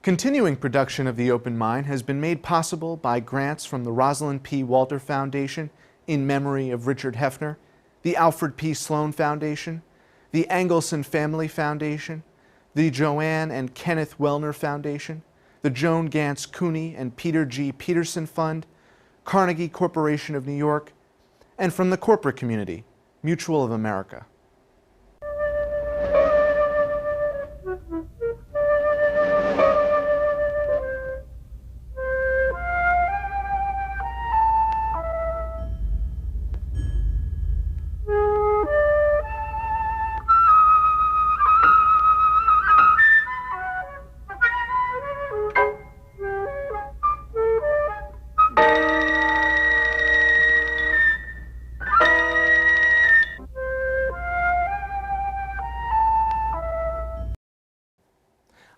Continuing production of The Open Mind has been made possible by grants from the Rosalind P. Walter Foundation in memory of Richard Heffner, the Alfred P. Sloan Foundation, the Angelson Family Foundation, the Joanne and Kenneth Wellner Foundation, the Joan Gantz CUNY and Peter G. Peterson Fund, Carnegie Corporation of New York, and from the corporate community, Mutual of America.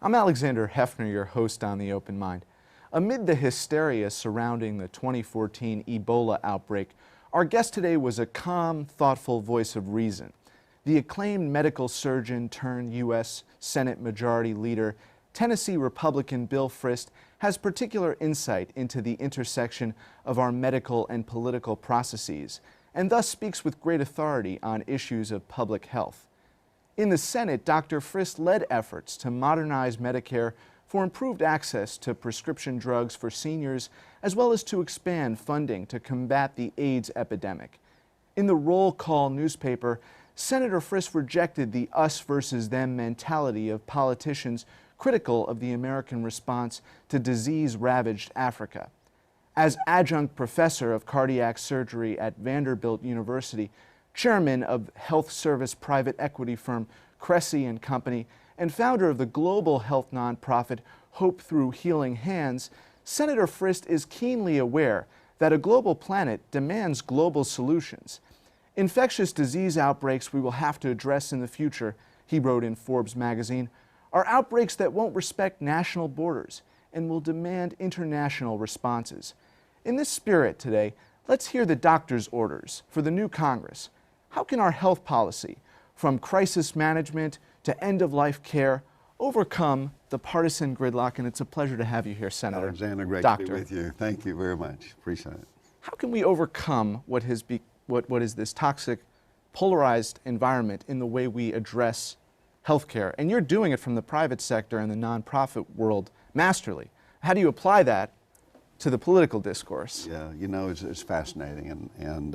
I'm Alexander Heffner, your host on The Open Mind. Amid the hysteria surrounding the 2014 Ebola outbreak, our guest today was a calm, thoughtful voice of reason. The acclaimed medical surgeon turned U.S. Senate Majority Leader, Tennessee Republican Bill Frist, has particular insight into the intersection of our medical and political processes, and thus speaks with great authority on issues of public health. In the Senate, Dr. Frist led efforts to modernize Medicare for improved access to prescription drugs for seniors, as well as to expand funding to combat the AIDS epidemic. In the roll call newspaper, Senator Frist rejected the us versus them mentality of politicians critical of the American response to disease-ravaged Africa. As adjunct professor of cardiac surgery at Vanderbilt University, chairman of health service private equity firm Cressy & Company, and founder of the global health nonprofit Hope Through Healing Hands, Senator Frist is keenly aware that a global planet demands global solutions. Infectious disease outbreaks we will have to address in the future, he wrote in Forbes magazine, are outbreaks that won't respect national borders and will demand international responses. In this spirit today, let's hear the doctor's orders for the new Congress. How can our health policy, from crisis management to end-of-life care, overcome the partisan gridlock? And it's a pleasure to have you here, Senator. Alexander, great Doctor. to be with you. Thank you very much. Appreciate it. How can we overcome what is this toxic, polarized environment in the way we address healthcare? And you're doing it from the private sector and the nonprofit world masterly. How do you apply that to the political discourse? Yeah, you know, it's fascinating. And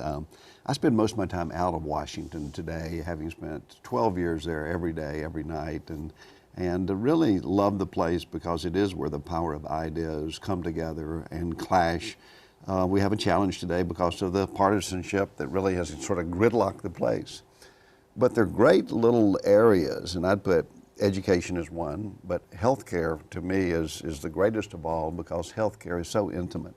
I spend most of my time out of Washington today, having spent 12 years there every day, every night, and really love the place because it is where the power of ideas come together and clash. We have a challenge today because of the partisanship that really has sort of gridlocked the place. But they're great little areas, and I'd put education is one, but healthcare to me is the greatest of all because healthcare is so intimate.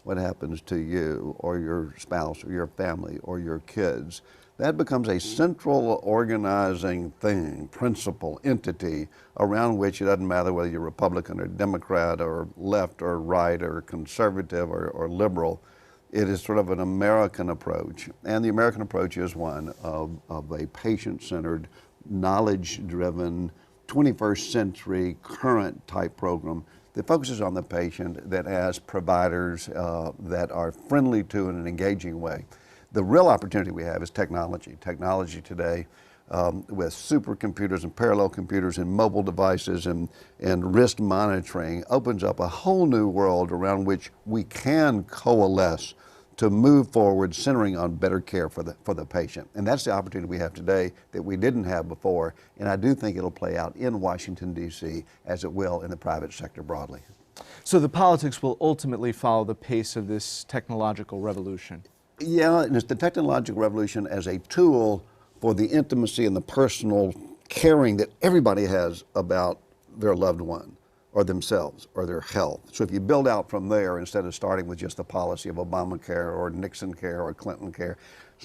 What happens to you or your spouse or your family or your kids, that becomes a central organizing thing, principle, entity around which it doesn't matter whether you're Republican or Democrat or left or right or conservative or liberal. It is sort of an American approach, and the American approach is one of a patient-centered, knowledge-driven, 21st century current type program that focuses on the patient, that has providers that are friendly to in an engaging way. The real opportunity we have is technology. Technology today with supercomputers and parallel computers and mobile devices and wrist monitoring opens up a whole new world around which we can coalesce to move forward, centering on better care for the patient. And that's the opportunity we have today that we didn't have before, and I do think it'll play out in Washington, D.C., as it will in the private sector broadly. So the politics will ultimately follow the pace of this technological revolution? Yeah, and it's the technological revolution as a tool for the intimacy and the personal caring that everybody has about their loved one, or themselves, or their health. So if you build out from there, instead of starting with just the policy of Obamacare or Nixon care or Clinton care,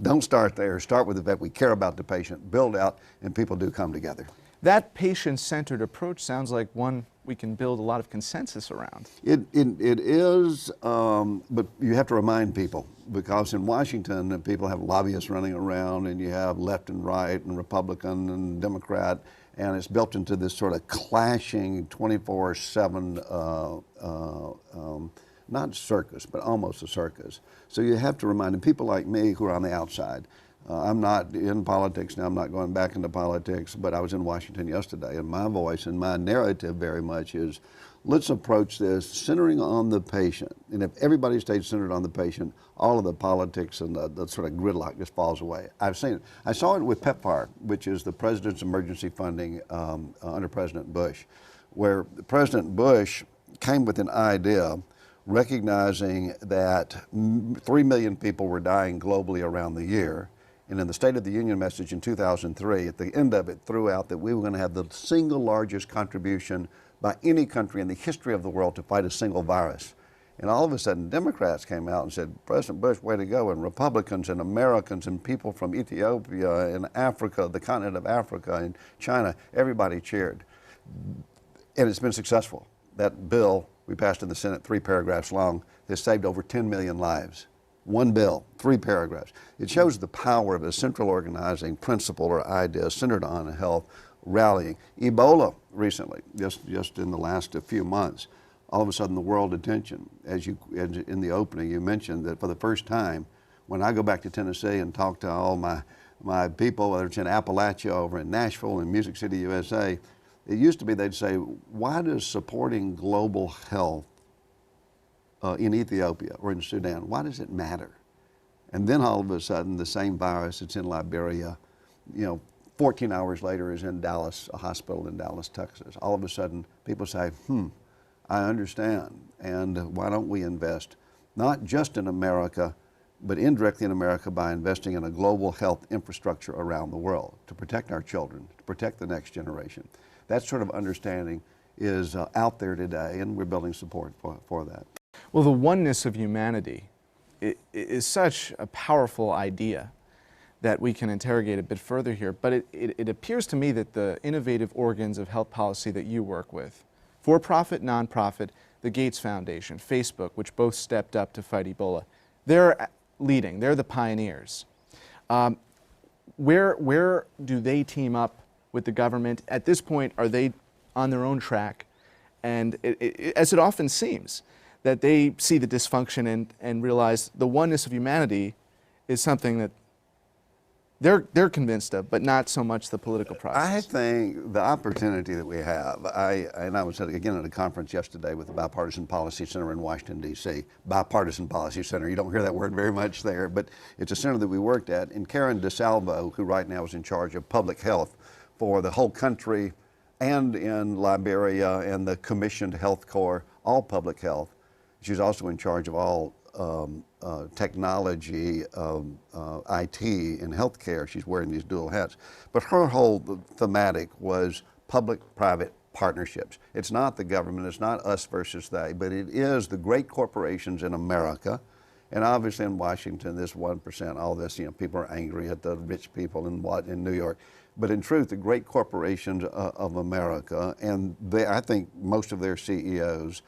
don't start there. Start with the fact we care about the patient, build out, and people do come together. That patient-centered approach sounds like one we can build a lot of consensus around. It is, but you have to remind people, because in Washington, people have lobbyists running around, and you have left and right, and Republican and Democrat, and it's built into this sort of clashing 24/7, not circus, but almost a circus. So you have to remind them, people like me who are on the outside. I'm not in politics now, I'm not going back into politics, but I was in Washington yesterday, and my voice and my narrative very much is, let's approach this centering on the patient. And if everybody stays centered on the patient, all of the politics and the sort of gridlock just falls away. I've seen it. I saw it with PEPFAR, which is the President's Emergency Funding under President Bush, where President Bush came with an idea recognizing that 3 million people were dying globally around the year. And in the State of the Union message in 2003, at the end of it, threw out that we were going to have the single largest contribution by any country in the history of the world to fight a single virus. And all of a sudden, Democrats came out and said, President Bush, way to go, and Republicans and Americans and people from Ethiopia and Africa, the continent of Africa and China, everybody cheered. And it's been successful. That bill we passed in the Senate, 3 paragraphs long, has saved over 10 million lives. One bill, 3 paragraphs. It shows the power of a central organizing principle or idea centered on health rallying. Ebola recently, just in the last few months, all of a sudden the world attention, as in the opening you mentioned that for the first time, when I go back to Tennessee and talk to all my people, whether it's in Appalachia, over in Nashville, in Music City, USA, it used to be they'd say, why does supporting global health in Ethiopia or in Sudan, why does it matter? And then all of a sudden, the same virus that's in Liberia, 14 hours later is in Dallas, a hospital in Dallas, Texas. All of a sudden, people say, I understand, and why don't we invest not just in America, but indirectly in America by investing in a global health infrastructure around the world to protect our children, to protect the next generation. That sort of understanding is out there today, and we're building support for that. Well, the oneness of humanity is such a powerful idea that we can interrogate a bit further here, but it appears to me that the innovative organs of health policy that you work with, for-profit, nonprofit, the Gates Foundation, Facebook, which both stepped up to fight Ebola, they're leading, they're the pioneers. Where do they team up with the government? At this point, are they on their own track? And as it often seems, that they see the dysfunction and realize the oneness of humanity is something that they're convinced of, but not so much the political process. I think the opportunity that we have, I was again at a conference yesterday with the Bipartisan Policy Center in Washington, D.C. Bipartisan Policy Center, you don't hear that word very much there, but it's a center that we worked at. And Karen DeSalvo, who right now is in charge of public health for the whole country and in Liberia and the Commissioned Health Corps, all public health. She's also in charge of all technology, IT, and healthcare. She's wearing these dual hats. But her whole thematic was public-private partnerships. It's not the government, it's not us versus they, but it is the great corporations in America. And obviously in Washington, this 1%, all this, people are angry at the rich people in New York. But in truth, the great corporations of America, and I think most of their CEOs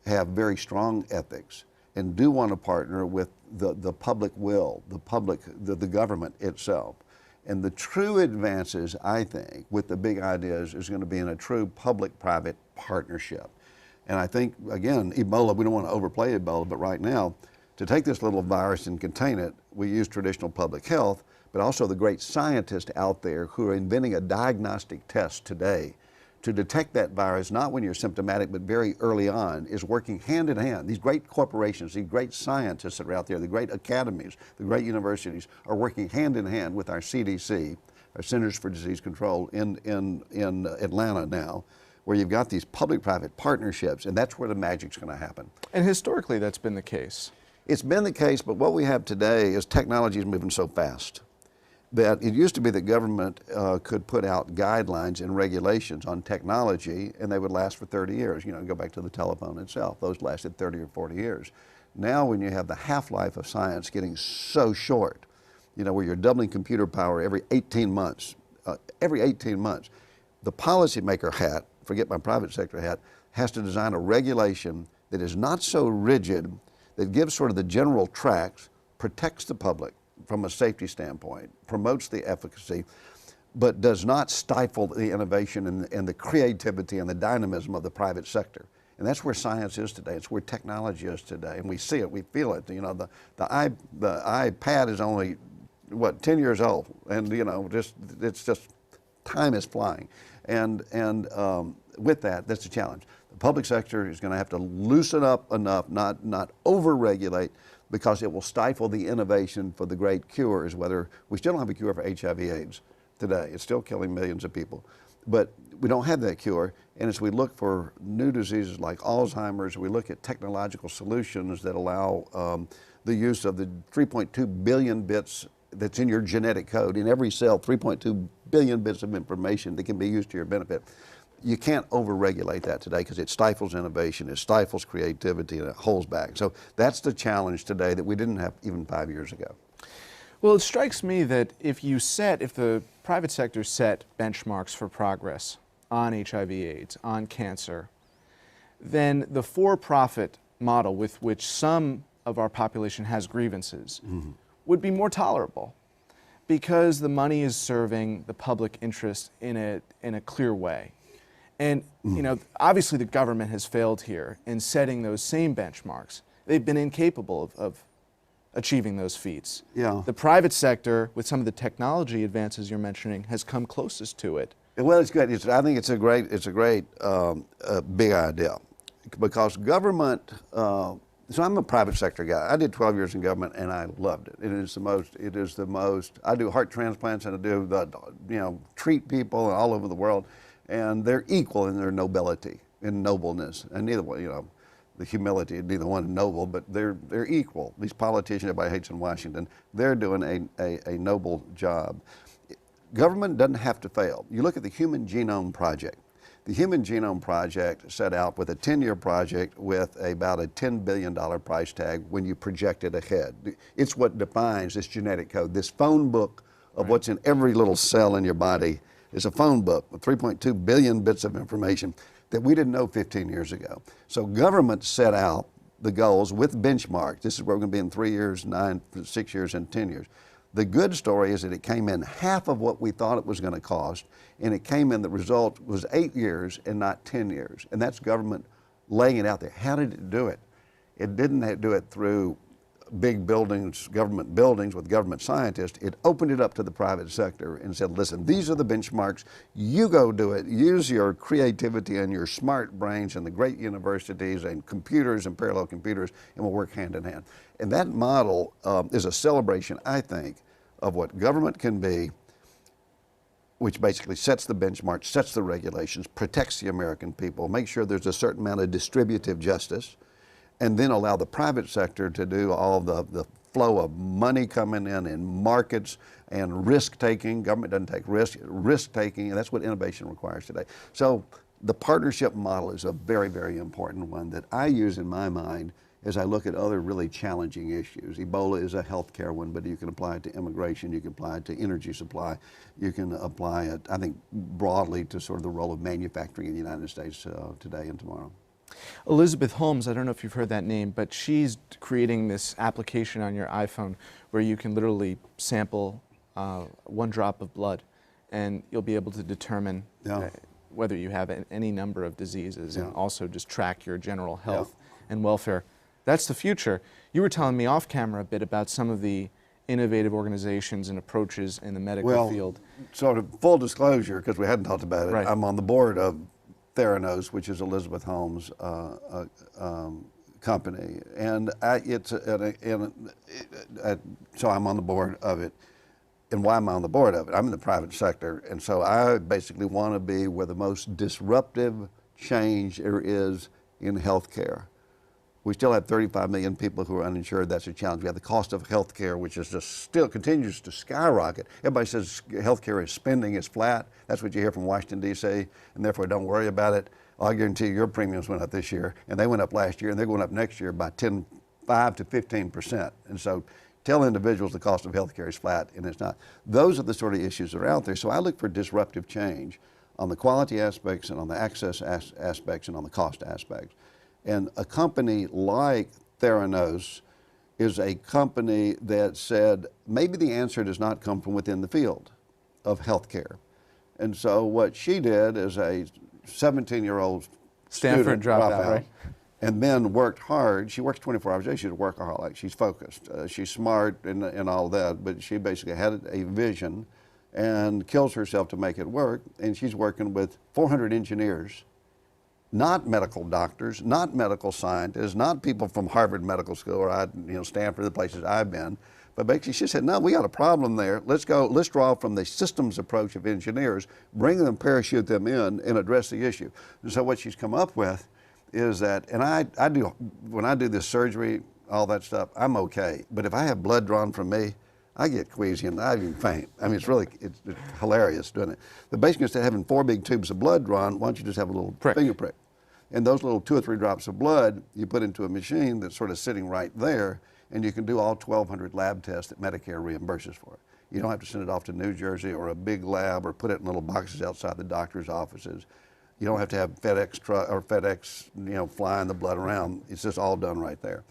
have very strong ethics and do want to partner with the public will, the government itself. And the true advances, I think, with the big ideas is going to be in a true public-private partnership. And I think, again, Ebola, we don't want to overplay Ebola, but right now, to take this little virus and contain it, we use traditional public health, but also the great scientists out there who are inventing a diagnostic test today to detect that virus, not when you're symptomatic, but very early on, is working hand in hand. These great corporations, these great scientists that are out there, the great academies, the great universities are working hand in hand with our CDC, our Centers for Disease Control in Atlanta now, where you've got these public-private partnerships, and that's where the magic's going to happen. And historically, that's been the case. It's been the case, but what we have today is technology is moving so fast that it used to be that government could put out guidelines and regulations on technology, and they would last for 30 years. Go back to the telephone itself. Those lasted 30 or 40 years. Now when you have the half-life of science getting so short, where you're doubling computer power every 18 months, the policymaker hat, forget my private sector hat, has to design a regulation that is not so rigid, that gives sort of the general tracks, protects the public from a safety standpoint, promotes the efficacy, but does not stifle the innovation and the creativity and the dynamism of the private sector. And that's where science is today. It's where technology is today. And we see it, we feel it. You know, the iPad is only, what, 10 years old. And, you know, it's just, time is flying. And with that, that's the challenge. The public sector is going to have to loosen up enough, not over-regulate, because it will stifle the innovation for the great cures, whether we still don't have a cure for HIV/AIDS today. It's still killing millions of people. But we don't have that cure, and as we look for new diseases like Alzheimer's, we look at technological solutions that allow the use of the 3.2 billion bits that's in your genetic code. In every cell, 3.2 billion bits of information that can be used to your benefit. You can't over-regulate that today because it stifles innovation, it stifles creativity, and it holds back. So that's the challenge today that we didn't have even 5 years ago. Well, it strikes me that if the private sector set benchmarks for progress on HIV/AIDS, on cancer, then the for-profit model with which some of our population has grievances would be more tolerable because the money is serving the public interest in a clear way. And you know, obviously the government has failed here in setting those same benchmarks. They've been incapable of achieving those feats. Yeah. The private sector, with some of the technology advances you're mentioning, has come closest to it. Well, it's good. I think it's a great big idea, because government. So I'm a private sector guy. I did 12 years in government, and I loved it. It is the most. I do heart transplants, and I do treat people all over the world, and they're equal in their nobility and nobleness, and neither one, the humility, neither one is noble, but they're equal. These politicians everybody hates in Washington, they're doing a noble job. Government doesn't have to fail. You look at the Human Genome Project. The Human Genome Project set out with a 10-year project with about a $10 billion price tag when you project it ahead. It's what defines this genetic code. This phone book of what's in every little cell in your body is a phone book with 3.2 billion bits of information that we didn't know 15 years ago. So government set out the goals with benchmarks. This is where we're going to be in 3 years, 6 years, and 10 years. The good story is that it came in half of what we thought it was going to cost, and it came in, the result was 8 years and not 10 years. And that's government laying it out there. How did it do it? It didn't do it through big buildings, government buildings with government scientists. It opened it up to the private sector and said, listen, these are the benchmarks. You go do it. Use your creativity and your smart brains and the great universities and computers and parallel computers, and we'll work hand in hand. And that model is a celebration, I think, of what government can be, which basically sets the benchmark, sets the regulations, protects the American people, makes sure there's a certain amount of distributive justice, and then allow the private sector to do all the flow of money coming in markets and risk-taking. Government doesn't take risk-taking, and that's what innovation requires today. So the partnership model is a very, very important one that I use in my mind as I look at other really challenging issues. Ebola is a healthcare one, but you can apply it to immigration, you can apply it to energy supply, you can apply it, I think, broadly to sort of the role of manufacturing in the United States today and tomorrow. Elizabeth Holmes, I don't know if you've heard that name, but she's creating this application on your iPhone where you can literally sample 1 drop of blood, and you'll be able to determine whether you have any number of diseases, and also just track your general health and welfare. That's the future. You were telling me off camera a bit about some of the innovative organizations and approaches in the medical field. Sort of full disclosure, because we hadn't talked about it, Right. I'm on the board of Theranos, which is Elizabeth Holmes' company, and so I'm on the board of it. And why am I on the board of it? I'm in the private sector, and so I basically want to be where the most disruptive change there is in healthcare. We still have 35 million people who are uninsured. That's a challenge. We have the cost of healthcare, which is just still continues to skyrocket. Everybody says healthcare is spending is flat. That's what you hear from Washington, D.C., and therefore don't worry about it. I guarantee you your premiums went up this year, and they went up last year, and they're going up next year by 5 to 15%. And so tell individuals the cost of healthcare is flat, and it's not. Those are the sort of issues that are out there. So I look for disruptive change on the quality aspects and on the access aspects and on the cost aspects. And a company like Theranos is a company that said maybe the answer does not come from within the field. of healthcare. And so what she did is a 17-year-old Stanford dropout, right? And then worked hard. She works 24 hours a day. She's a workaholic. She's focused. She's smart and all that, but she basically had a vision and kills herself to make it work. And she's working with 400 engineers, not medical doctors, not medical scientists, not people from Harvard Medical School or Stanford, the places I've been. But basically she said, no, we got a problem there. Let's draw from the systems approach of engineers, bring them, parachute them in, and address the issue. And so what she's come up with is that, and when I do this surgery, all that stuff, I'm okay. But if I have blood drawn from me, I get queasy and I even faint. I mean, it's hilarious doing it. But basically, instead of having 4 big tubes of blood drawn, why don't you just have a little finger prick? And those little 2 or 3 drops of blood, you put into a machine that's sort of sitting right there, and you can do all 1,200 lab tests that Medicare reimburses for. You don't have to send it off to New Jersey or a big lab or put it in little boxes outside the doctor's offices. You don't have to have FedEx flying the blood around. It's just all done right there.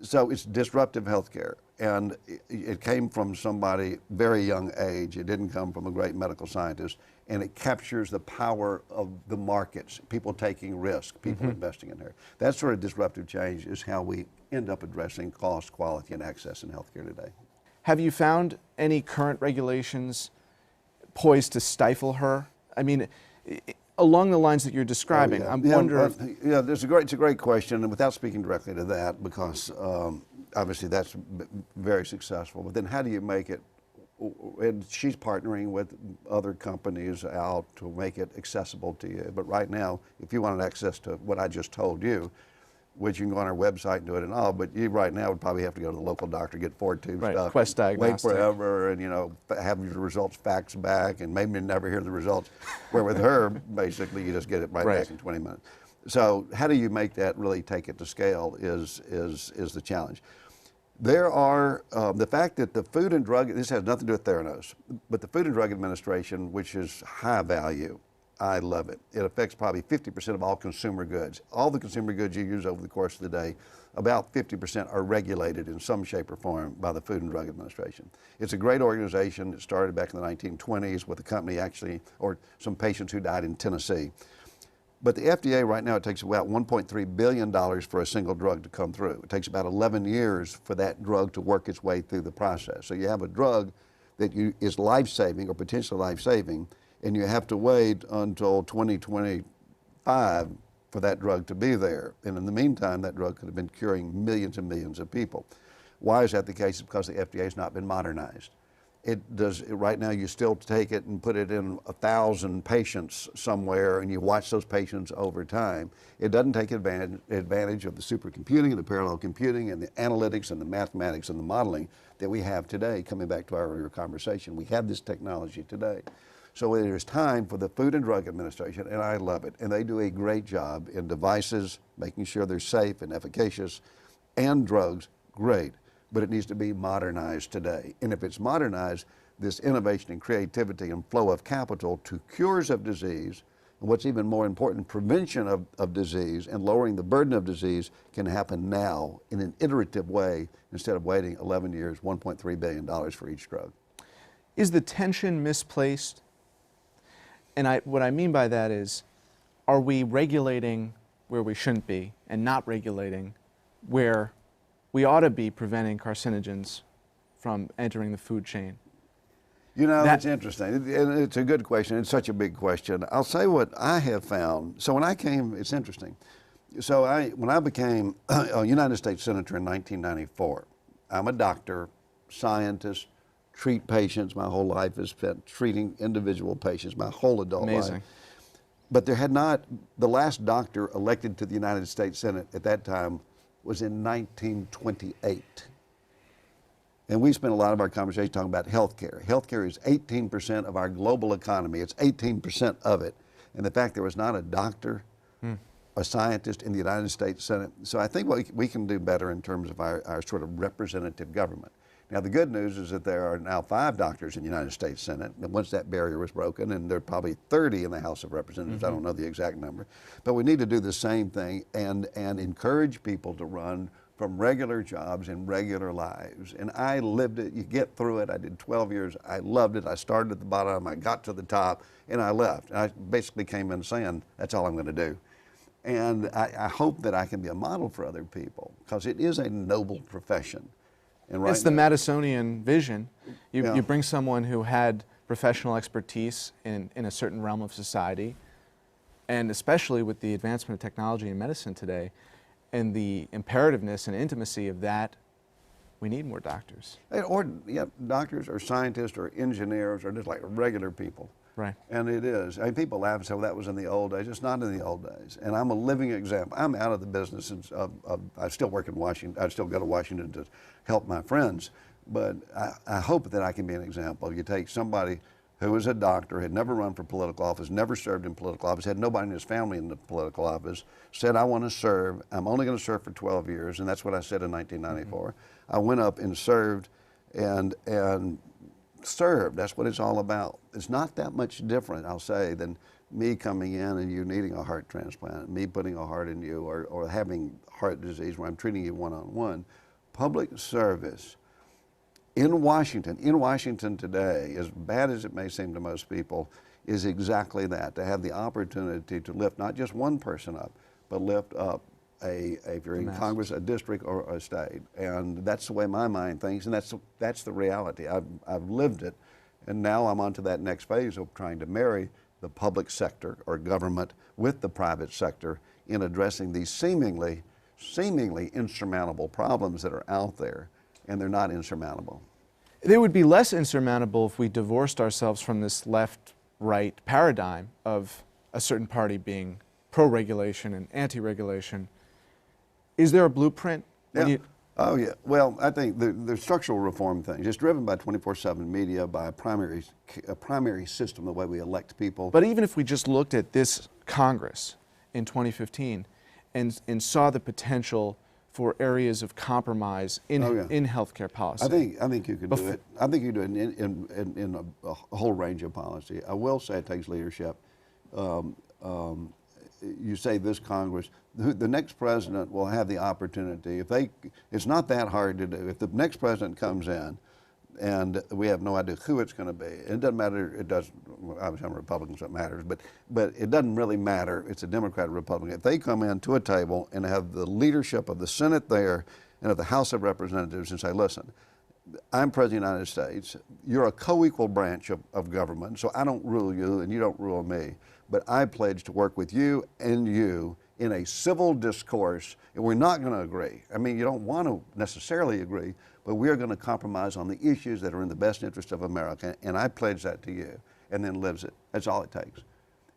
So it's disruptive healthcare, and it came from somebody very young age. It didn't come from a great medical scientist, and it captures the power of the markets, people taking risk, people investing in there. That sort of disruptive change is how we end up addressing cost, quality, and access in healthcare today. Have you found any current regulations poised to stifle her? I mean, along the lines that you're describing, I'm wondering. It's a great question, and without speaking directly to that, because obviously that's very successful. But then, how do you make it? And she's partnering with other companies out to make it accessible to you. But right now, if you wanted access to what I just told you, which you can go on our website and do it and all, but you right now would probably have to go to the local doctor, get 4 tubes stuff, Quest Diagnostic, wait forever, and have your results faxed back, and maybe never hear the results. Where with her, basically, you just get it right back in 20 minutes. So how do you make that really take it to scale is the challenge. There are, the fact that the Food and Drug, this has nothing to do with Theranos, but the Food and Drug Administration, which is high value, I love it. It affects probably 50% of all consumer goods. All the consumer goods you use over the course of the day, about 50% are regulated in some shape or form by the Food and Drug Administration. It's a great organization. It started back in the 1920s with a company or some patients who died in Tennessee. But the FDA right now, it takes about $1.3 billion for a single drug to come through. It takes about 11 years for that drug to work its way through the process. So you have a drug that is life-saving or potentially life-saving, and you have to wait until 2025 for that drug to be there. And in the meantime, that drug could have been curing millions and millions of people. Why is that the case? It's because the FDA has not been modernized. Right now, you still take it and put it in 1,000 patients somewhere, and you watch those patients over time. It doesn't take advantage of the supercomputing and the parallel computing and the analytics and the mathematics and the modeling that we have today. Coming back to our earlier conversation, we have this technology today. So it is time for the Food and Drug Administration, and I love it, and they do a great job in devices, making sure they're safe and efficacious, and drugs, great, but it needs to be modernized today. And if it's modernized, this innovation and creativity and flow of capital to cures of disease, and what's even more important, prevention of disease and lowering the burden of disease can happen now in an iterative way instead of waiting 11 years, $1.3 billion for each drug. Is the tension misplaced? And what I mean by that is, are we regulating where we shouldn't be and not regulating where we ought to be preventing carcinogens from entering the food chain? It's interesting. It's a good question. It's such a big question. I'll say what I have found. So when I came, it's interesting. So when I became a United States Senator in 1994, I'm a doctor, scientist, treat patients. My whole life is spent treating individual patients, my whole adult life. But the last doctor elected to the United States Senate at that time was in 1928. And we spent a lot of our conversation talking about healthcare. Healthcare is 18% of our global economy. It's 18% of it. And the fact there was not a doctor, a scientist in the United States Senate. So I think we can do better in terms of our sort of representative government. Now, the good news is that there are now 5 doctors in the United States Senate, and once that barrier was broken, and there are probably 30 in the House of Representatives, I don't know the exact number, but we need to do the same thing and encourage people to run from regular jobs and regular lives. And I lived it. You get through it. I did 12 years. I loved it. I started at the bottom. I got to the top, and I left. And I basically came in saying, that's all I'm going to do. And I hope that I can be a model for other people, because it is a noble profession. And It's the Madisonian Vision. You bring someone who had professional expertise in a certain realm of society, and especially with the advancement of technology in medicine today, and the imperativeness and intimacy of that, we need more doctors. Or doctors or scientists or engineers or just like regular people. Right. And it is. I mean, people laugh and say, well, that was in the old days. It's not in the old days. And I'm a living example. I'm out of the business of I still work in Washington. I still go to Washington to help my friends. But I hope that I can be an example. You take somebody who was a doctor, had never run for political office, never served in political office, had nobody in his family in the political office, said, I want to serve. I'm only going to serve for 12 years. And that's what I said in 1994. Mm-hmm. I went up and served and served. That's what it's all about. It's not that much different, I'll say, than me coming in and you needing a heart transplant, me putting a heart in you, or having heart disease where I'm treating you one-on-one. Public service in Washington today, as bad as it may seem to most people, is exactly that, to have the opportunity to lift not just one person up, but lift up if you're in Congress, a district or a state. And that's the way my mind thinks, and that's the reality. I've lived it, and now I'm on to that next phase of trying to marry the public sector or government with the private sector in addressing these seemingly insurmountable problems that are out there, and they're not insurmountable. They would be less insurmountable if we divorced ourselves from this left-right paradigm of a certain party being pro-regulation and anti-regulation. Is there a blueprint? Yeah. Oh, yeah. Well, I think the structural reform thing is driven by 24/7 media, by a primary system, the way we elect people. But even if we just looked at this Congress in 2015 and saw the potential for areas of compromise in healthcare policy. I think you could do it. I think you do it in a whole range of policy. I will say it takes leadership. You say this Congress, the next president will have the opportunity. It's not that hard to do. If the next president comes in, and we have no idea who it's going to be, it doesn't matter. It does. Obviously, I'm a Republican, so it matters. But it doesn't really matter. It's a Democrat or Republican. If they come in to a table and have the leadership of the Senate there and of the House of Representatives and say, listen, I'm President of the United States. You're a co-equal branch of government, so I don't rule you and you don't rule me. But I pledge to work with you and you in a civil discourse, and we're not going to agree. I mean, you don't want to necessarily agree, but we're going to compromise on the issues that are in the best interest of America, and I pledge that to you, and then lives it. That's all it takes.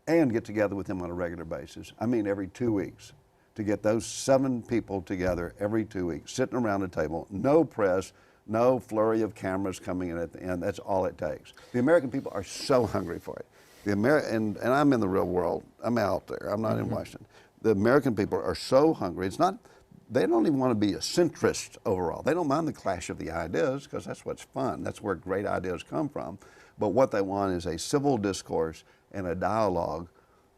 And get together with them on a regular basis. I mean, every 2 weeks, to get those 7 people together every 2 weeks, sitting around a table, no press, no flurry of cameras coming in at the end. That's all it takes. The American people are so hungry for it. And I'm in the real world. I'm out there. I'm not in Washington. The American people are so hungry. They don't even want to be a centrist overall. They don't mind the clash of the ideas, because that's what's fun. That's where great ideas come from. But what they want is a civil discourse and a dialogue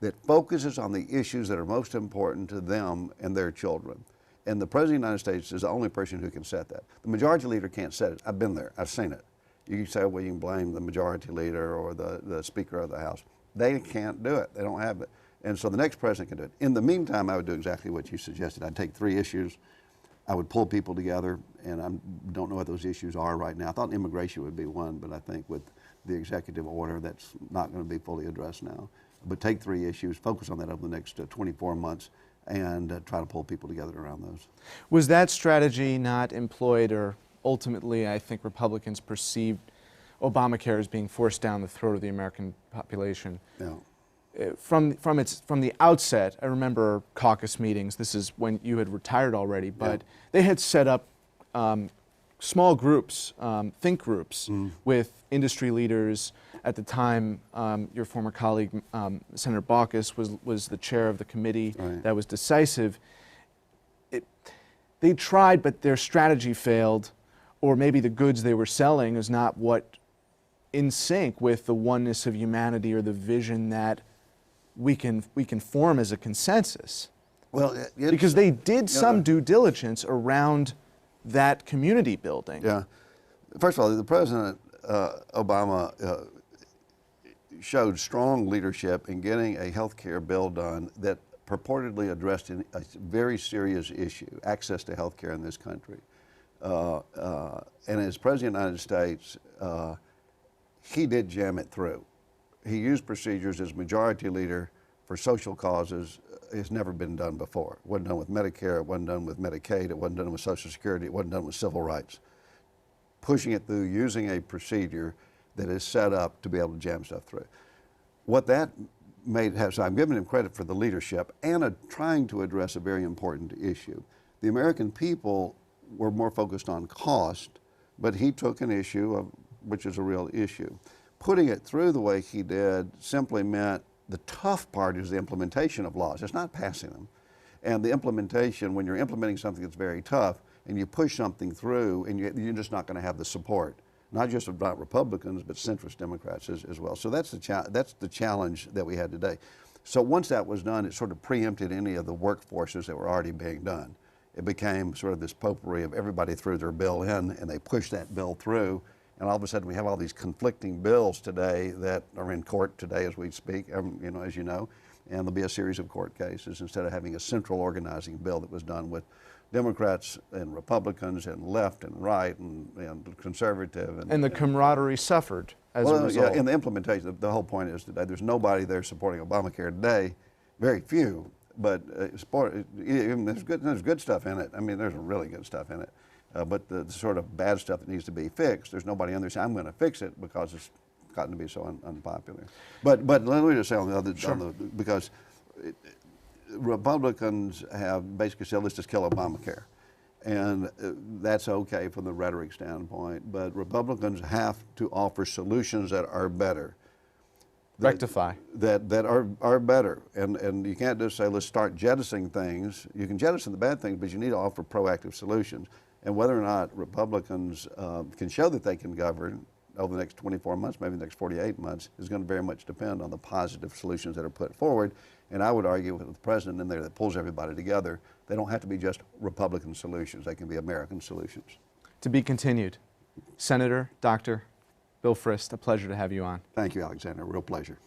that focuses on the issues that are most important to them and their children. And the President of the United States is the only person who can set that. The majority leader can't set it. I've been there. I've seen it. You can say, well, you can blame the majority leader or the Speaker of the House. They can't do it. They don't have it. And so the next president can do it. In the meantime, I would do exactly what you suggested. I'd take 3 issues. I would pull people together, and I don't know what those issues are right now. I thought immigration would be one, but I think with the executive order, that's not going to be fully addressed now. But take 3 issues, focus on that over the next 24 months, and try to pull people together around those. Was that strategy not employed, or ultimately I think Republicans perceived Obamacare as being forced down the throat of the American population? Yeah. From the outset, I remember caucus meetings. This is when you had retired already, but they had set up small groups, think groups, with industry leaders. At the time, your former colleague, Senator Baucus, was the chair of the committee that was decisive. They tried, but their strategy failed, or maybe the goods they were selling is not what in sync with the oneness of humanity or the vision that we can form as a consensus. Well, because they did some due diligence around that community building. Yeah. First of all, the President Obama showed strong leadership in getting a health care bill done that purportedly addressed a very serious issue, access to health care in this country. And as President of the United States, he did jam it through. He used procedures as majority leader for social causes. It's never been done before. It wasn't done with Medicare, it wasn't done with Medicaid, it wasn't done with Social Security, it wasn't done with civil rights. Pushing it through using a procedure that is set up to be able to jam stuff through. What that made, so I'm giving him credit for the leadership and trying to address a very important issue. The American people were more focused on cost, but he took an issue, which is a real issue. Putting it through the way he did simply meant the tough part is the implementation of laws. It's not passing them. And the implementation, when you're implementing something that's very tough and you push something through and you're just not going to have the support, not just about Republicans, but centrist Democrats as well. So that's the challenge that we had today. So once that was done, it sort of preempted any of the workforces that were already being done. It became sort of this potpourri of everybody threw their bill in and they pushed that bill through. And all of a sudden we have all these conflicting bills today that are in court today as we speak, you know, as you know, and there'll be a series of court cases instead of having a central organizing bill that was done with Democrats and Republicans and left and right and conservative. And the camaraderie suffered as a result. Yeah, in the implementation, the whole point is today there's nobody there supporting Obamacare today, very few, but there's good stuff in it. I mean, there's really good stuff in it. But the sort of bad stuff that needs to be fixed, there's nobody on there saying, I'm going to fix it because it's gotten to be so unpopular. But let me just say on the other, sure. Because Republicans have basically said, let's just kill Obamacare. And that's okay from the rhetoric standpoint, but Republicans have to offer solutions that are better. Rectify. That are better. And you can't just say, let's start jettisoning things. You can jettison the bad things, but you need to offer proactive solutions. And whether or not Republicans can show that they can govern over the next 24 months, maybe the next 48 months, is going to very much depend on the positive solutions that are put forward. And I would argue with the president in there that pulls everybody together, they don't have to be just Republican solutions. They can be American solutions. To be continued. Senator, Dr. Bill Frist, a pleasure to have you on. Thank you, Alexander. Real pleasure.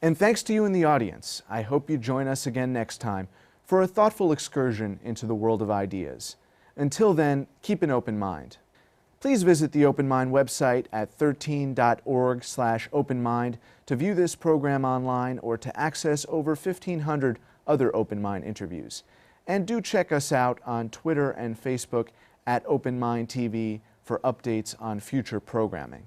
And thanks to you in the audience. I hope you join us again next time for a thoughtful excursion into the world of ideas. Until then, keep an open mind. Please visit the Open Mind website at 13.org/openmind to view this program online or to access over 1,500 other Open Mind interviews. And do check us out on Twitter and Facebook at Open Mind TV for updates on future programming.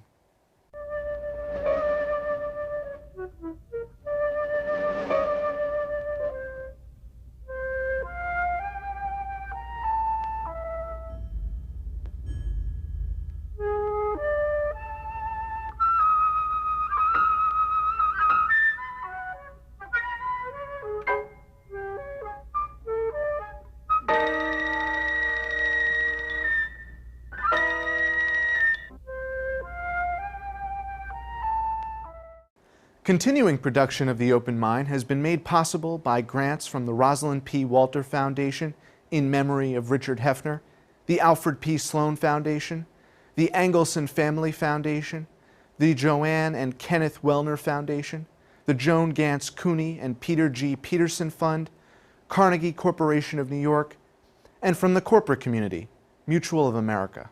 Continuing production of The Open Mind has been made possible by grants from the Rosalind P. Walter Foundation in memory of Richard Heffner, the Alfred P. Sloan Foundation, the Angelson Family Foundation, the Joanne and Kenneth Wellner Foundation, the Joan Gantz CUNY and Peter G. Peterson Fund, Carnegie Corporation of New York, and from the corporate community, Mutual of America.